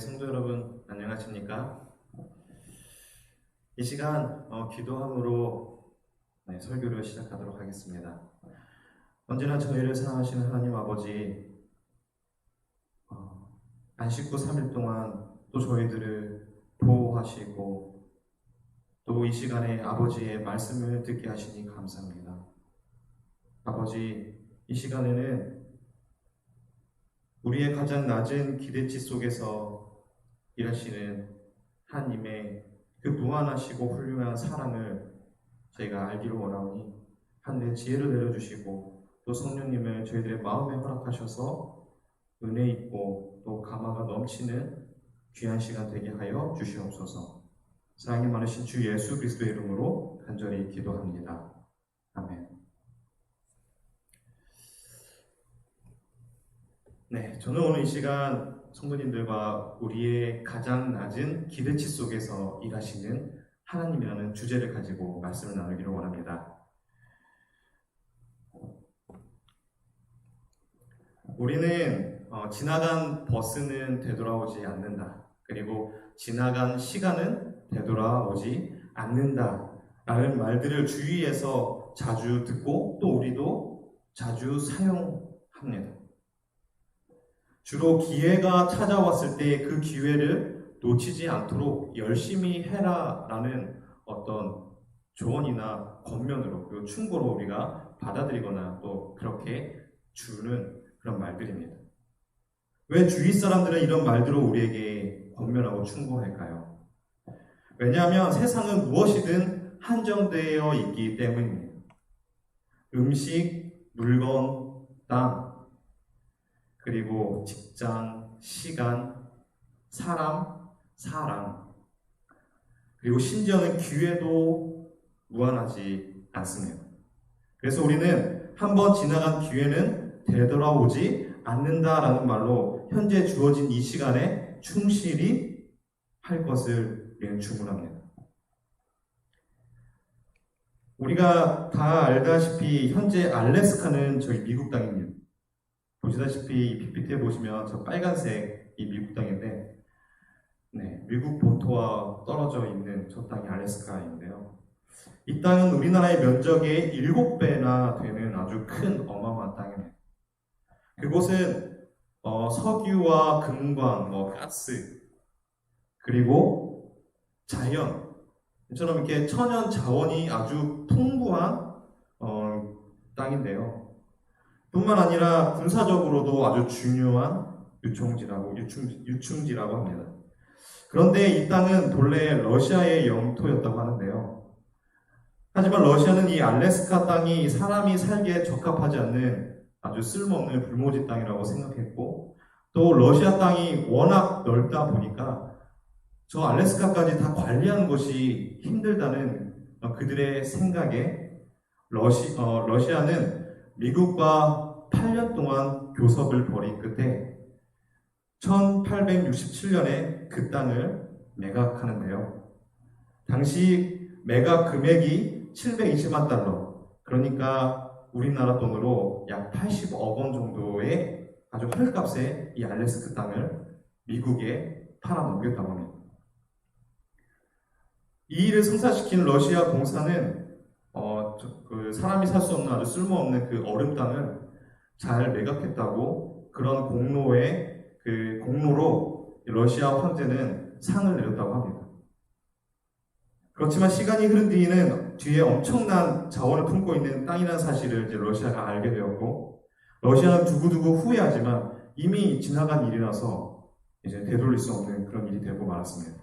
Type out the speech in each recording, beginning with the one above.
성도 여러분, 안녕하십니까? 이 시간 기도함으로 설교를 시작하도록 하겠습니다. 언제나 저희를 사랑하시는 하나님 아버지, 안식 후 3일 동안 또 저희들을 보호하시고 또 이 시간에 아버지의 말씀을 듣게 하시니 감사합니다. 아버지, 이 시간에는 우리의 가장 낮은 기대치 속에서 일하시는 하나님의 그 무한하시고 훌륭한 사랑을 저희가 알기를 원하오니 한데 지혜를 내려주시고 또 성령님을 저희들의 마음에 허락하셔서 은혜 있고 또 감화가 넘치는 귀한 시간 되게 하여 주시옵소서. 사랑이 많으신 주 예수 그리스도의 이름으로 간절히 기도합니다. 아멘. 네, 저는 오늘 이 시간 성도님들과 우리의 가장 낮은 기대치 속에서 일하시는 하나님이라는 주제를 가지고 말씀을 나누기를 원합니다. 우리는 지나간 버스는 되돌아오지 않는다. 그리고 지나간 시간은 되돌아오지 않는다. 라는 말들을 주위에서 자주 듣고 또 우리도 자주 사용합니다. 주로 기회가 찾아왔을 때 그 기회를 놓치지 않도록 열심히 해라 라는 어떤 조언이나 권면으로 그리고 충고로 우리가 받아들이거나 또 그렇게 주는 그런 말들입니다. 왜 주위 사람들은 이런 말들로 우리에게 권면하고 충고할까요? 왜냐하면 세상은 무엇이든 한정되어 있기 때문입니다. 음식, 물건, 땅, 그리고 직장, 시간, 사람, 그리고 심지어는 기회도 무한하지 않습니다. 그래서 우리는 한번 지나간 기회는 되돌아오지 않는다라는 말로 현재 주어진 이 시간에 충실히 할 것을 우리는 주문합니다. 우리가 다 알다시피 현재 알래스카는 저희 미국 땅입니다. 보시다시피 PPT에 보시면 저 빨간색이 미국 땅인데 미국 본토와 떨어져 있는 저 땅이 알래스카인데요. 이 땅은 우리나라의 면적의 7배나 되는 아주 큰 어마어마한 땅입니다. 그곳은 석유와 금광, 가스, 그리고 자연, 이처럼 이렇게 천연 자원이 아주 풍부한 땅인데요. 뿐만 아니라 군사적으로도 아주 중요한 유충지라고 합니다. 그런데 이 땅은 본래 러시아의 영토였다고 하는데요. 하지만 러시아는 이 알래스카 땅이 사람이 살기에 적합하지 않는 아주 쓸모없는 불모지 땅이라고 생각했고 또 러시아 땅이 워낙 넓다 보니까 저 알래스카까지 다 관리하는 것이 힘들다는 그들의 생각에 러시아는 미국과 8년 동안 교섭을 벌인 끝에 1867년에 그 땅을 매각하는데요. 당시 매각 금액이 720만 달러, 그러니까 우리나라 돈으로 약 80억 원 정도의 아주 헐값에 이 알래스카 땅을 미국에 팔아넘겼다고 합니다. 이 일을 성사시킨 러시아 공사는 사람이 살 수 없는 아주 쓸모없는 그 얼음 땅을 잘 매각했다고 그런 공로로 러시아 황제는 상을 내렸다고 합니다. 그렇지만 시간이 흐른 뒤에는 뒤에 엄청난 자원을 품고 있는 땅이라는 사실을 이제 러시아가 알게 되었고 러시아는 두고두고 후회하지만 이미 지나간 일이라서 이제 되돌릴 수 없는 그런 일이 되고 말았습니다.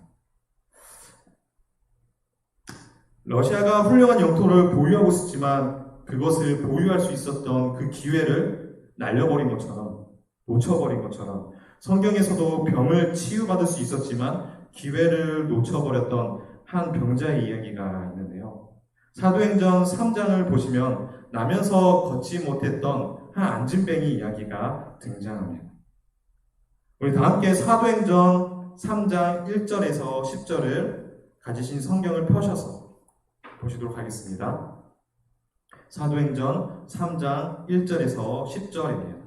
러시아가 훌륭한 영토를 보유하고 있었지만 그것을 보유할 수 있었던 그 기회를 날려버린 것처럼, 놓쳐버린 것처럼 성경에서도 병을 치유받을 수 있었지만 기회를 놓쳐버렸던 한 병자의 이야기가 있는데요. 사도행전 3장을 보시면 나면서 걷지 못했던 한 안진뱅이 이야기가 등장합니다. 우리 다 함께 사도행전 3장 1절에서 10절을 가지신 성경을 펴셔서 보시도록 하겠습니다. 사도행전 3장 1절에서 10절입니다.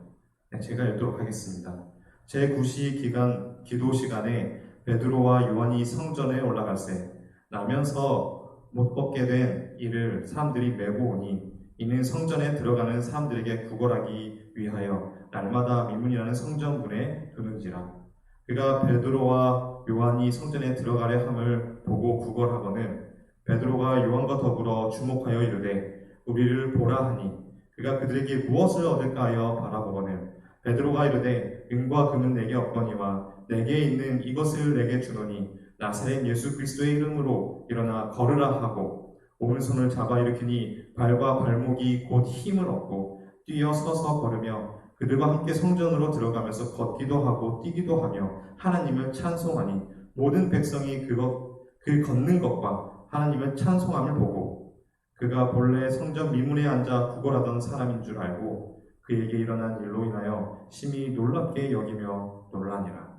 제가 읽도록 하겠습니다. 제9시 기간 기도 시간에 베드로와 요한이 성전에 올라갈세 나면서 못 벗게 된 이를 사람들이 메고 오니 이는 성전에 들어가는 사람들에게 구걸하기 위하여 날마다 미문이라는 성전문에 두는지라. 그가 베드로와 요한이 성전에 들어가려 함을 보고 구걸하거늘 베드로가 요한과 더불어 주목하여 이르되 우리를 보라 하니 그가 그들에게 무엇을 얻을까 하여 바라보거늘 베드로가 이르되 은과 금은 내게 없거니와 내게 있는 이것을 내게 주노니 나사렛 예수 그리스도의 이름으로 일어나 걸으라 하고 오른손을 잡아 일으키니 발과 발목이 곧 힘을 얻고 뛰어 서서 걸으며 그들과 함께 성전으로 들어가면서 걷기도 하고 뛰기도 하며 하나님을 찬송하니 모든 백성이 그 걷는 것과 하나님을 찬송함을 보고 그가 본래 성전 미문에 앉아 구걸하던 사람인 줄 알고 그에게 일어난 일로 인하여 심히 놀랍게 여기며 놀라니라.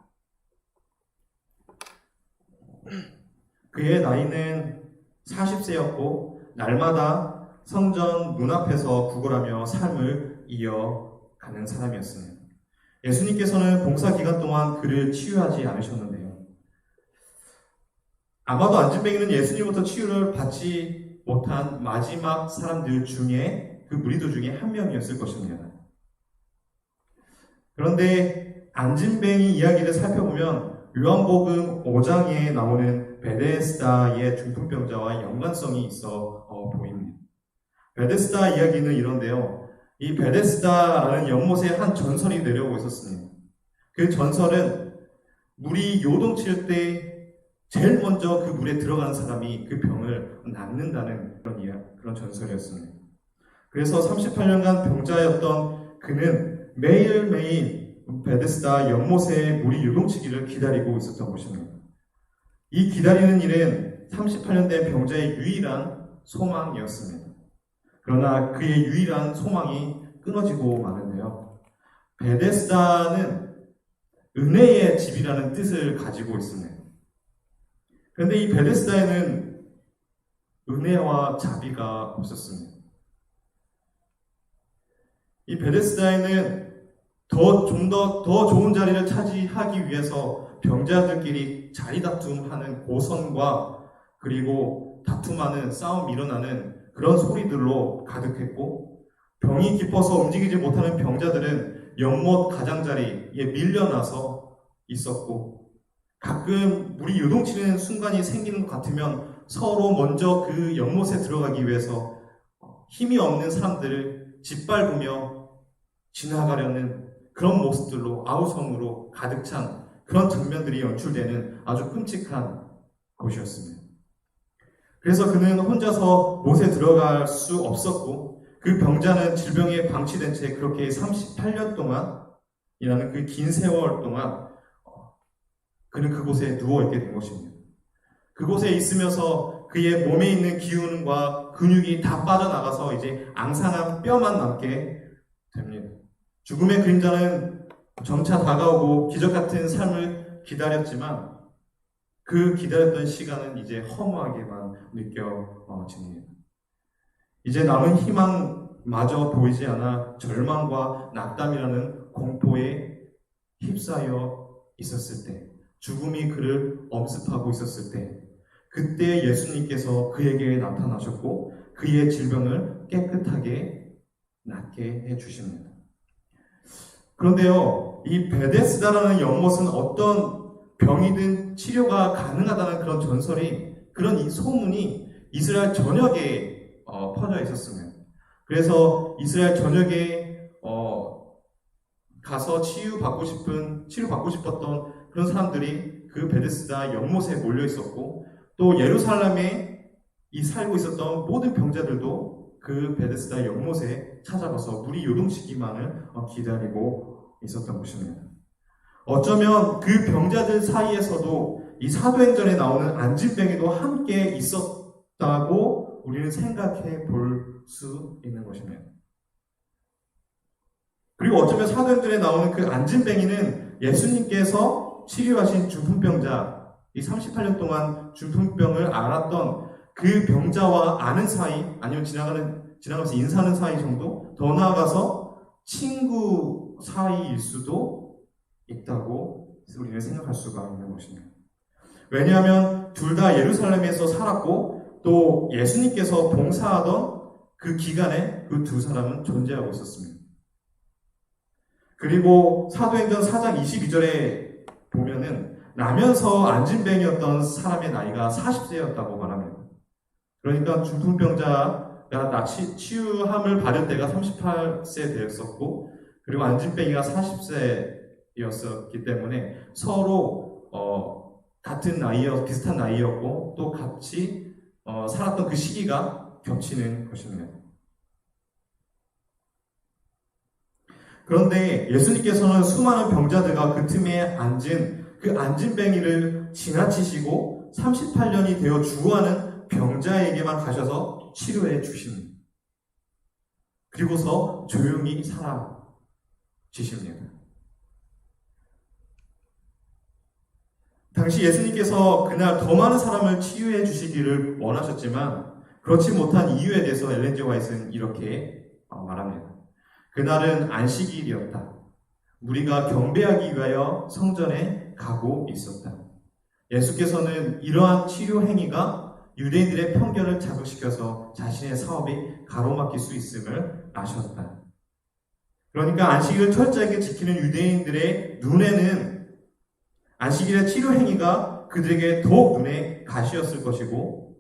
그의 나이는 40세였고 날마다 성전 문 앞에서 구걸하며 삶을 이어가는 사람이었습니다. 예수님께서는 봉사 기간 동안 그를 치유하지 않으셨는데요. 아마도 안진뱅이는 예수님부터 치유를 받지 못한 마지막 사람들 중에 그 무리들 중에 한 명이었을 것입니다. 그런데 안진뱅이 이야기를 살펴보면 요한복음 5장에 나오는 베데스다의 중풍병자와 연관성이 있어 보입니다. 베데스다 이야기는 이런데요. 이 베데스다라는 연못에 한 전설이 내려오고 있었습니다. 그 전설은 물이 요동칠 때 제일 먼저 그 물에 들어가는 사람이 그 병을 낫는다는 그런 전설이었습니다. 그래서 38년간 병자였던 그는 매일매일 베데스다 연못에 물이 요동치기를 기다리고 있었던 것입니다. 이 기다리는 일은 38년 된 병자의 유일한 소망이었습니다. 그러나 그의 유일한 소망이 끊어지고 마는데요. 베데스다는 은혜의 집이라는 뜻을 가지고 있습니다. 그런데 이 베데스다에는 은혜와 자비가 없었습니다. 이 베데스다에는 좀 더 좋은 자리를 차지하기 위해서 병자들끼리 자리다툼하는 고성과 그리고 다툼하는 싸움이 일어나는 그런 소리들로 가득했고 병이 깊어서 움직이지 못하는 병자들은 연못 가장자리에 밀려나서 있었고 가끔 물이 요동치는 순간이 생기는 것 같으면 서로 먼저 그 연못에 들어가기 위해서 힘이 없는 사람들을 짓밟으며 지나가려는 그런 모습들로 아우성으로 가득 찬 그런 장면들이 연출되는 아주 끔찍한 곳이었습니다. 그래서 그는 혼자서 못에 들어갈 수 없었고 그 병자는 질병에 방치된 채 그렇게 38년 동안이라는 그 긴 세월 동안 그는 그곳에 누워있게 된 것입니다. 그곳에 있으면서 그의 몸에 있는 기운과 근육이 다 빠져나가서 이제 앙상한 뼈만 남게 됩니다. 죽음의 그림자는 점차 다가오고 기적같은 삶을 기다렸지만 그 기다렸던 시간은 이제 허무하게만 느껴집니다. 이제 남은 희망마저 보이지 않아 절망과 낙담이라는 공포에 휩싸여 있었을 때, 죽음이 그를 엄습하고 있었을 때, 그때 예수님께서 그에게 나타나셨고 그의 질병을 깨끗하게 낫게 해주십니다. 그런데요, 이 베데스다라는 연못은 어떤 병이든 치료가 가능하다는 그런 전설이, 그런 이 소문이 이스라엘 전역에 퍼져 있었습니다. 그래서 이스라엘 전역에 가서 치료받고 싶었던 그런 사람들이 그 베데스다 연못에 몰려 있었고, 또 예루살렘에 살고 있었던 모든 병자들도 그 베데스다 연못에 찾아가서 물이 요동치기만을 기다리고 있었던 것입니다. 어쩌면 그 병자들 사이에서도 이 사도행전에 나오는 안진뱅이도 함께 있었다고 우리는 생각해 볼 수 있는 것입니다. 그리고 어쩌면 사도행전에 나오는 그 안진뱅이는 예수님께서 치료하신 중풍병자, 이 38년 동안 중풍병을 앓았던 그 병자와 아는 사이, 아니면 지나가면서 인사하는 사이 정도, 더 나아가서 친구 사이일 수도 있다고 우리는 생각할 수가 있는 것입니다. 왜냐하면 둘 다 예루살렘에서 살았고 또 예수님께서 봉사하던 그 기간에 그 두 사람은 존재하고 있었습니다. 그리고 사도행전 4장 22절에 보면은 나면서 안진뱅이였던 사람의 나이가 40세였다고 말합니다. 그러니까 중풍병자가 치유함을 받을 때가 38세 되었었고 그리고 안진뱅이가 40세였었기 때문에 서로 같은 비슷한 나이였고 또 같이 살았던 그 시기가 겹치는 것입니다. 그런데 예수님께서는 수많은 병자들과 그 틈에 앉은 그 안진뱅이를 지나치시고 38년이 되어 죽어가는 병자에게만 가셔서 치료해 주십니다. 그리고서 조용히 사라지십니다. 당시 예수님께서 그날 더 많은 사람을 치유해 주시기를 원하셨지만 그렇지 못한 이유에 대해서 엘렌 G. 화이트는 이렇게 말합니다. 그날은 안식일이었다. 무리가 경배하기 위하여 성전에 가고 있었다. 예수께서는 이러한 치료 행위가 유대인들의 편견을 자극시켜서 자신의 사업이 가로막힐 수 있음을 아셨다. 그러니까 안식일을 철저하게 지키는 유대인들의 눈에는 안식일의 치료 행위가 그들에게 더욱 눈에 가시였을 것이고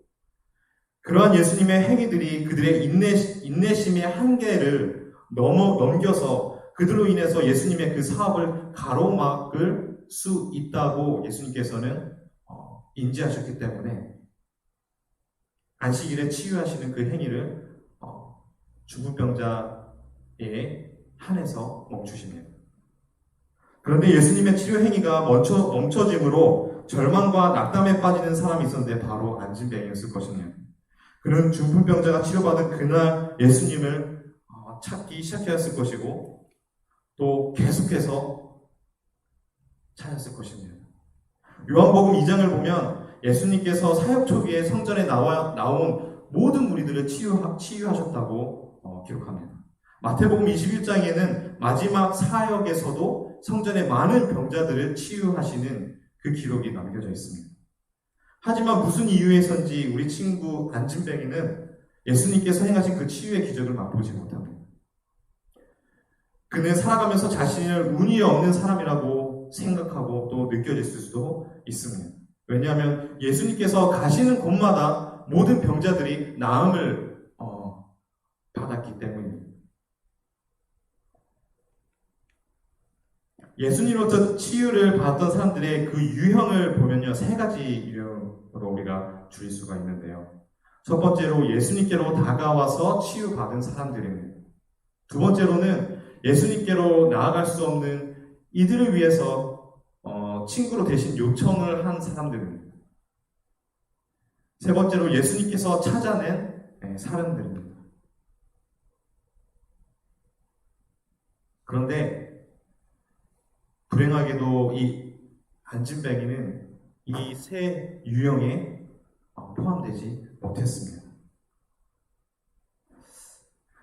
그러한 예수님의 행위들이 그들의 인내심의 한계를 넘겨서 그들로 인해서 예수님의 그 사업을 가로막을 수 있다고 예수님께서는 인지하셨기 때문에 안식일에 치유하시는 그 행위를 중풍병자에 한해서 멈추십니다. 그런데 예수님의 치료 행위가 멈춰짐으로 절망과 낙담에 빠지는 사람이 있었는데 바로 안진뱅이였을 것입니다. 그는 중풍병자가 치료받은 그날 예수님을 찾기 시작하였을 것이고 또 계속해서 찾았을 것입니다. 요한복음 2장을 보면 예수님께서 사역 초기에 성전에 나온 모든 무리들을 치유하셨다고 기록합니다. 마태복음 21장에는 마지막 사역에서도 성전의 많은 병자들을 치유하시는 그 기록이 남겨져 있습니다. 하지만 무슨 이유에선지 우리 친구 안진뱅이는 예수님께서 행하신 그 치유의 기적을 맛보지 못합니다. 그는 살아가면서 자신을 운이 없는 사람이라고 생각하고 또 느껴질 수도 있습니다. 왜냐하면 예수님께서 가시는 곳마다 모든 병자들이 나음을 받았기 때문입니다. 예수님으로부터 치유를 받았던 사람들의 그 유형을 보면요, 세 가지 유형으로 우리가 줄일 수가 있는데요. 첫 번째로 예수님께로 다가와서 치유받은 사람들입니다. 두 번째로는 예수님께로 나아갈 수 없는 이들을 위해서 친구로 대신 요청을 한 사람들입니다. 세 번째로 예수님께서 찾아낸 사람들입니다. 그런데 불행하게도 이 안진뱅이는 이 세 유형에 포함되지 못했습니다.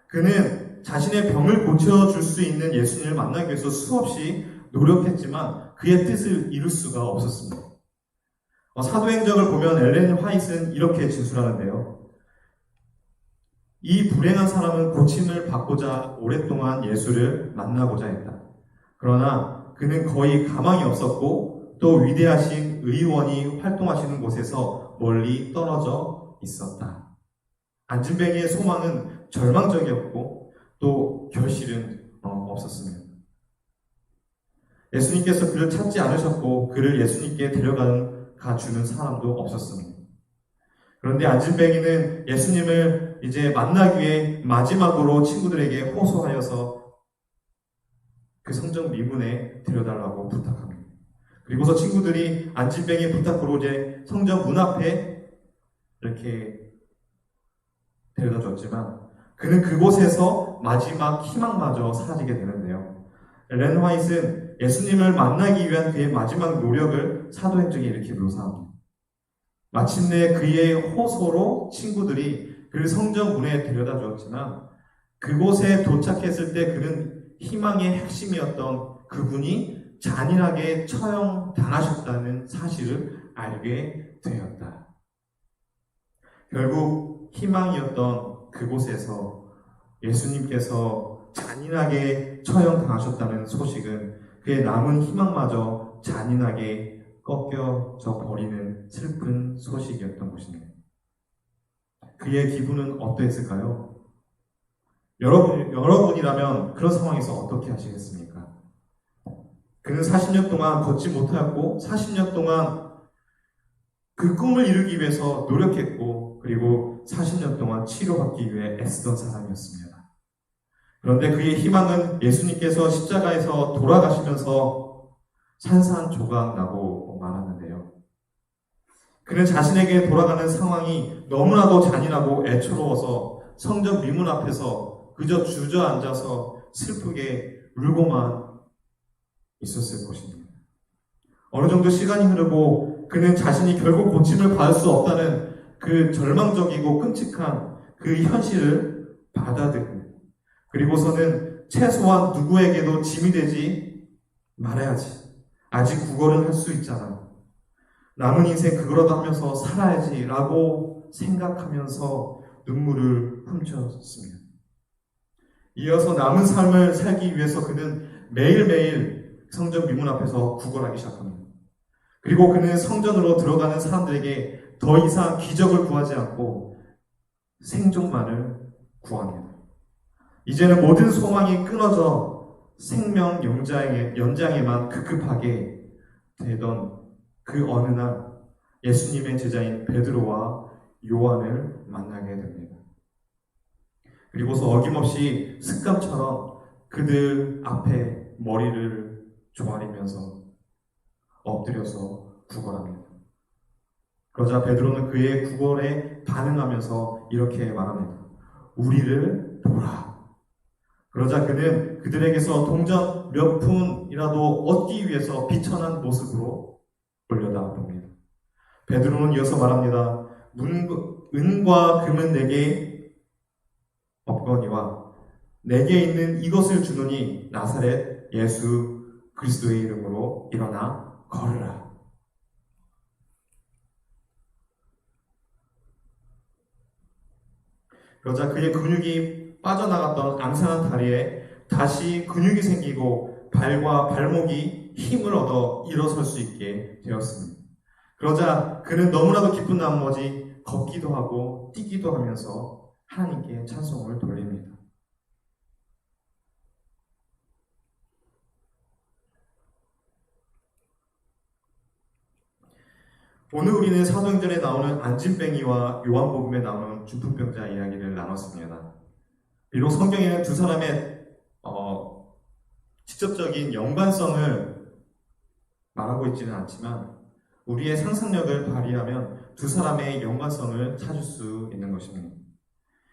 그는 자신의 병을 고쳐줄 수 있는 예수님을 만나기 위해서 수없이 노력했지만 그의 뜻을 이룰 수가 없었습니다. 사도행전을 보면 엘렌 화이트는 이렇게 진술하는데요. 이 불행한 사람은 고침을 받고자 오랫동안 예수를 만나고자 했다. 그러나 그는 거의 가망이 없었고 또 위대하신 의원이 활동하시는 곳에서 멀리 떨어져 있었다. 안진뱅이의 소망은 절망적이었고 또 결실은 없었습니다. 예수님께서 그를 찾지 않으셨고 그를 예수님께 데려가 주는 사람도 없었습니다. 그런데 안진뱅이는 예수님을 이제 만나기 위해 마지막으로 친구들에게 호소하여서 그 성전 미문에 데려달라고 부탁합니다. 그리고서 친구들이 안진뱅이 부탁으로 이제 성전 문 앞에 이렇게 데려다 줬지만 그는 그곳에서 마지막 희망마저 사라지게 되는데요. 엘렌 화이트는 예수님을 만나기 위한 그의 마지막 노력을 사도행전에 이렇게 묘사합니다. 마침내 그의 호소로 친구들이 그를 성전 문에 데려다 주었지만 그곳에 도착했을 때 그는 희망의 핵심이었던 그분이 잔인하게 처형당하셨다는 사실을 알게 되었다. 결국 희망이었던 그곳에서 예수님께서 잔인하게 처형당하셨다는 소식은 그의 남은 희망마저 잔인하게 꺾여져 버리는 슬픈 소식이었던 것입니다. 그의 기분은 어떠했을까요? 여러분이라면 그런 상황에서 어떻게 하시겠습니까? 그는 40년 동안 걷지 못하였고 40년 동안 그 꿈을 이루기 위해서 노력했고 그리고 40년 동안 치료받기 위해 애쓰던 사람이었습니다. 그런데 그의 희망은 예수님께서 십자가에서 돌아가시면서 산산조각 나고 말았는데요. 그는 자신에게 돌아가는 상황이 너무나도 잔인하고 애처로워서 성전 미문 앞에서 그저 주저앉아서 슬프게 울고만 있었을 것입니다. 어느 정도 시간이 흐르고 그는 자신이 결국 고침을 받을 수 없다는 그 절망적이고 끔찍한 그 현실을 받아들이고 그리고서는 최소한 누구에게도 짐이 되지 말아야지. 아직 구걸은 할 수 있잖아. 남은 인생 그거라도 하면서 살아야지 라고 생각하면서 눈물을 훔쳤습니다. 이어서 남은 삶을 살기 위해서 그는 매일매일 성전 미문 앞에서 구걸하기 시작합니다. 그리고 그는 성전으로 들어가는 사람들에게 더 이상 기적을 구하지 않고 생존만을 구합니다. 이제는 모든 소망이 끊어져 생명 연장에만 급급하게 되던 그 어느 날 예수님의 제자인 베드로와 요한을 만나게 됩니다. 그리고서 어김없이 습관처럼 그들 앞에 머리를 조아리면서 엎드려서 구걸합니다. 그러자 베드로는 그의 구걸에 반응하면서 이렇게 말합니다. 우리를 보라. 그러자 그는 그들에게서 동전 몇 푼이라도 얻기 위해서 비천한 모습으로 올려다봅니다. 베드로는 이어서 말합니다. 은과 금은 내게 없거니와 내게 있는 이것을 주노니 나사렛 예수 그리스도의 이름으로 일어나 걸으라. 그러자 그의 근육이 빠져나갔던 앙상한 다리에 다시 근육이 생기고 발과 발목이 힘을 얻어 일어설 수 있게 되었습니다. 그러자 그는 너무나도 기쁜 나머지 걷기도 하고 뛰기도 하면서 하나님께 찬송을 돌립니다. 오늘 우리는 사도행전에 나오는 안진뱅이와 요한복음에 나오는 중풍병자 이야기를 나눴습니다. 비록 성경에는 두 사람의 직접적인 연관성을 말하고 있지는 않지만 우리의 상상력을 발휘하면 두 사람의 연관성을 찾을 수 있는 것입니다.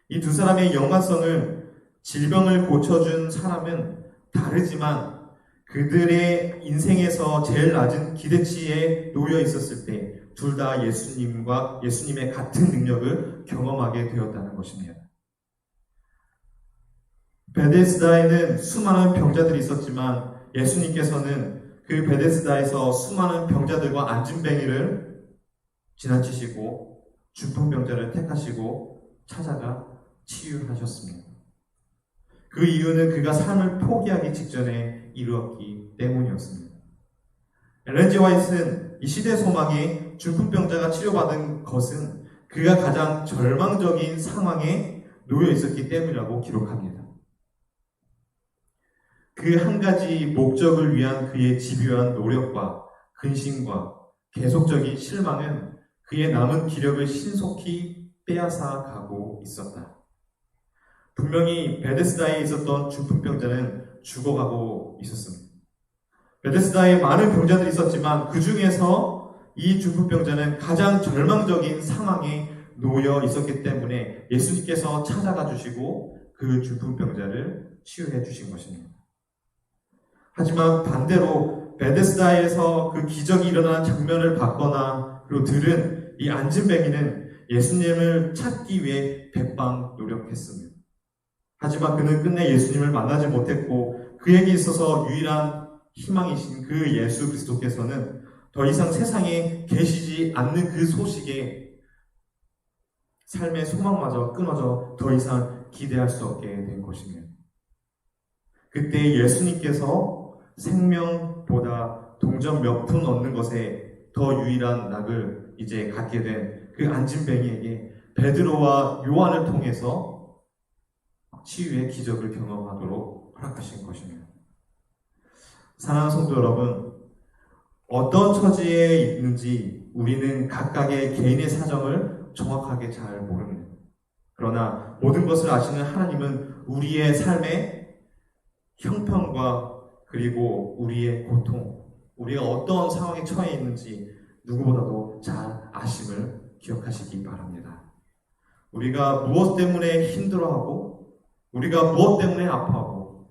이 두 사람의 연관성을 질병을 고쳐준 사람은 다르지만 그들의 인생에서 제일 낮은 기대치에 놓여 있었을 때 둘 다 예수님의 같은 능력을 경험하게 되었다는 것입니다. 베데스다에는 수많은 병자들이 있었지만 예수님께서는 그 베데스다에서 수많은 병자들과 안진뱅이를 지나치시고 중풍병자를 택하시고 찾아가 치유하셨습니다. 그 이유는 그가 삶을 포기하기 직전에 이루었기 때문이었습니다. 엘렌 G. 화이트는 이 시대 소망이 중풍병자가 치료받은 것은 그가 가장 절망적인 상황에 놓여 있었기 때문이라고 기록합니다. 그 한 가지 목적을 위한 그의 집요한 노력과 근심과 계속적인 실망은 그의 남은 기력을 신속히 빼앗아 가고 있었다. 분명히 베데스다에 있었던 중풍병자는 죽어가고 있었습니다. 베데스다에 많은 병자들이 있었지만 그 중에서 이 중풍병자는 가장 절망적인 상황에 놓여 있었기 때문에 예수님께서 찾아가 주시고 그 중풍병자를 치유해 주신 것입니다. 하지만 반대로 베데스다에서 그 기적이 일어난 장면을 봤거나 그리고 들은 이 안진뱅이는 예수님을 찾기 위해 백방 노력했습니다. 하지만 그는 끝내 예수님을 만나지 못했고 그에게 있어서 유일한 희망이신 그 예수 그리스도께서는 더 이상 세상에 계시지 않는 그 소식에 삶의 소망마저 끊어져 더 이상 기대할 수 없게 된 것입니다. 그때 예수님께서 생명보다 동전 몇 푼 얻는 것에 더 유일한 낙을 이제 갖게 된 그 안진뱅이에게 베드로와 요한을 통해서 치유의 기적을 경험하도록 허락하신 것입니다. 사랑하는 성도 여러분, 어떤 처지에 있는지 우리는 각각의 개인의 사정을 정확하게 잘 모릅니다. 그러나 모든 것을 아시는 하나님은 우리의 삶의 형편과 그리고 우리의 고통, 우리가 어떤 상황에 처해 있는지 누구보다도 잘 아심을 기억하시기 바랍니다. 우리가 무엇 때문에 힘들어하고, 우리가 무엇 때문에 아파하고,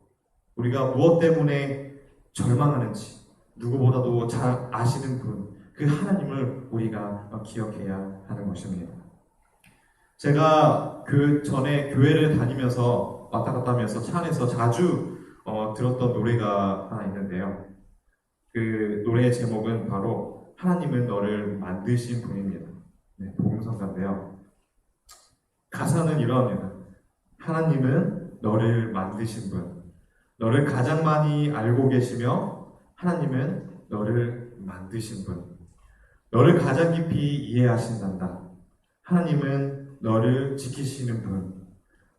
우리가 무엇 때문에 절망하는지 누구보다도 잘 아시는 분, 그 하나님을 우리가 기억해야 하는 것입니다. 제가 그 전에 교회를 다니면서 왔다 갔다 하면서 차 안에서 자주 들었던 노래가 하나 있는데요. 그 노래의 제목은 바로 하나님은 너를 만드신 분입니다. 네, 복음성가인데요. 가사는 이러합니다. 하나님은 너를 만드신 분, 너를 가장 많이 알고 계시며 하나님은 너를 만드신 분, 너를 가장 깊이 이해하신단다. 하나님은 너를 지키시는 분,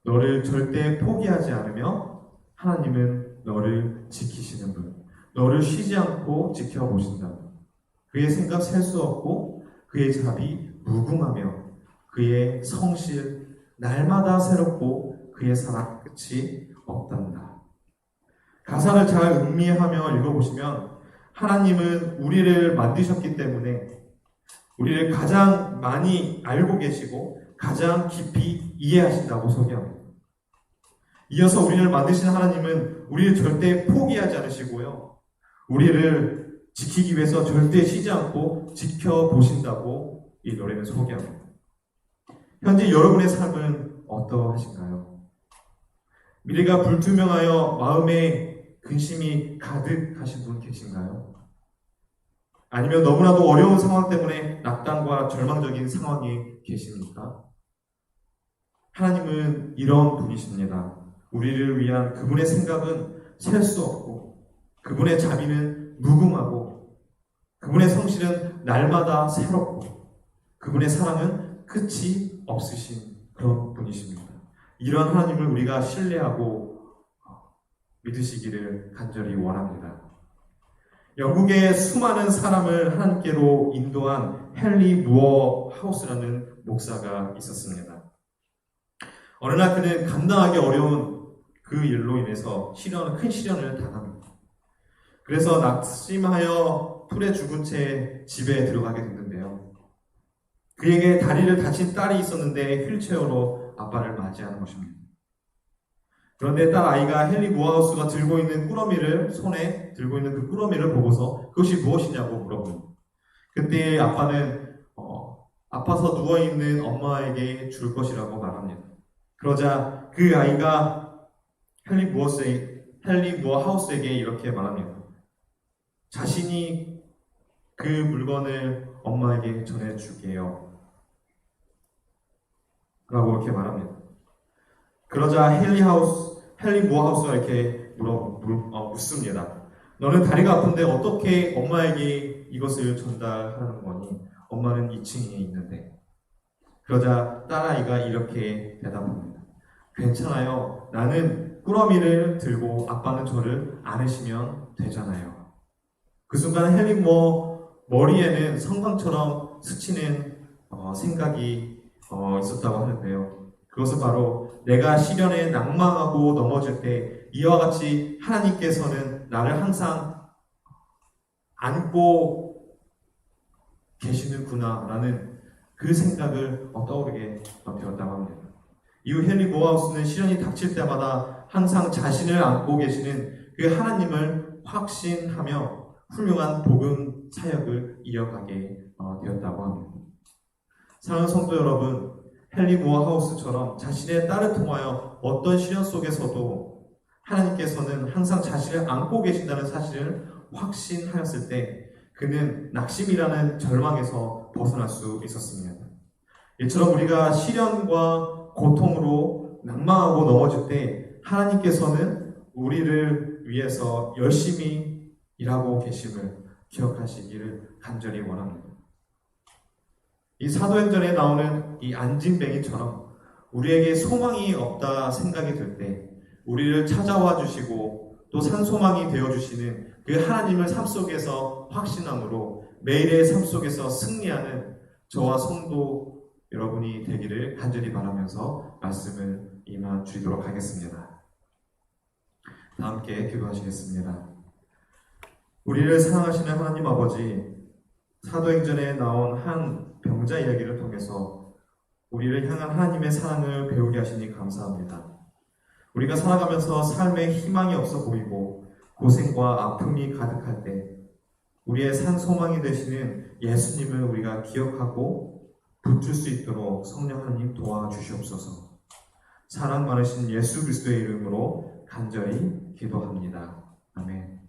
너를 절대 포기하지 않으며 하나님은 너를 지키시는 분, 너를 쉬지 않고 지켜보신다. 그의 생각 셀 수 없고 그의 자비 무궁하며 그의 성실 날마다 새롭고 그의 사랑 끝이 없단다. 가사를 잘 음미하며 읽어보시면 하나님은 우리를 만드셨기 때문에 우리를 가장 많이 알고 계시고 가장 깊이 이해하신다고 소개합니다. 이어서 우리를 만드신 하나님은 우리를 절대 포기하지 않으시고요. 우리를 지키기 위해서 절대 쉬지 않고 지켜보신다고 이 노래는 소개합니다. 현재 여러분의 삶은 어떠하신가요? 미래가 불투명하여 마음에 근심이 가득하신 분 계신가요? 아니면 너무나도 어려운 상황 때문에 낙담과 절망적인 상황에 계십니까? 하나님은 이런 분이십니다. 우리를 위한 그분의 생각은 셀 수 없고 그분의 자비는 무궁하고 그분의 성실은 날마다 새롭고 그분의 사랑은 끝이 없으신 그런 분이십니다. 이런 하나님을 우리가 신뢰하고 믿으시기를 간절히 원합니다. 영국의 수많은 사람을 하나님께로 인도한 헨리 무어 하우스라는 목사가 있었습니다. 어느 날 그는 감당하기 어려운 그 일로 인해서 큰 시련을 당합니다. 그래서 낙심하여 풀에 죽은 채 집에 들어가게 됐는데요. 그에게 다리를 다친 딸이 있었는데 휠체어로 아빠를 맞이하는 것입니다. 그런데 딸 아이가 헨리 무어하우스가 들고 있는 꾸러미를 손에 들고 있는 그 꾸러미를 보고서 그것이 무엇이냐고 물어봅니다. 그때 아빠는 아파서 누워있는 엄마에게 줄 것이라고 말합니다. 그러자 그 아이가 헨리 무어하우스에게 이렇게 말합니다. 자신이 그 물건을 엄마에게 전해줄게요. 라고 이렇게 말합니다. 그러자 헨리 무어하우스가 이렇게 묻습니다. 너는 다리가 아픈데 어떻게 엄마에게 이것을 전달하는 거니? 엄마는 2층에 있는데. 그러자 딸아이가 이렇게 대답합니다. 괜찮아요. 나는 꾸러미를 들고 아빠는 저를 안으시면 되잖아요. 그 순간 헨리 무어 머리에는 성광처럼 스치는 생각이 있었다고 하는데요. 그것은 바로 내가 시련에 낭망하고 넘어질 때 이와 같이 하나님께서는 나를 항상 안고 계시는구나 라는 그 생각을 떠오르게 되었다고 합니다. 이후 헨리 무어하우스는 시련이 닥칠 때마다 항상 자신을 안고 계시는 그 하나님을 확신하며 훌륭한 복음 사역을 이어가게 되었다고 합니다. 사랑하는 성도 여러분, 헨리 무어하우스처럼 자신의 딸을 통하여 어떤 시련 속에서도 하나님께서는 항상 자신을 안고 계신다는 사실을 확신하였을 때 그는 낙심이라는 절망에서 벗어날 수 있었습니다. 이처럼 우리가 시련과 고통으로 낭망하고 넘어질 때 하나님께서는 우리를 위해서 열심히 일하고 계심을 기억하시기를 간절히 원합니다. 이 사도행전에 나오는 이 안진뱅이처럼 우리에게 소망이 없다 생각이 들 때 우리를 찾아와 주시고 또 산소망이 되어 주시는 그 하나님을 삶 속에서 확신함으로 매일의 삶 속에서 승리하는 저와 성도 여러분이 되기를 간절히 바라면서 말씀을 임하 드리도록 하겠습니다. 다 함께 기도하시겠습니다. 우리를 사랑하시는 하나님 아버지, 사도행전에 나온 한 병자 이야기를 통해서 우리를 향한 하나님의 사랑을 배우게 하시니 감사합니다. 우리가 살아가면서 삶에 희망이 없어 보이고 고생과 아픔이 가득할 때 우리의 산 소망이 되시는 예수님을 우리가 기억하고 붙들 수 있도록 성령 하나님 도와주시옵소서. 사랑 많으신 예수 그리스도의 이름으로 간절히 기도합니다. 아멘.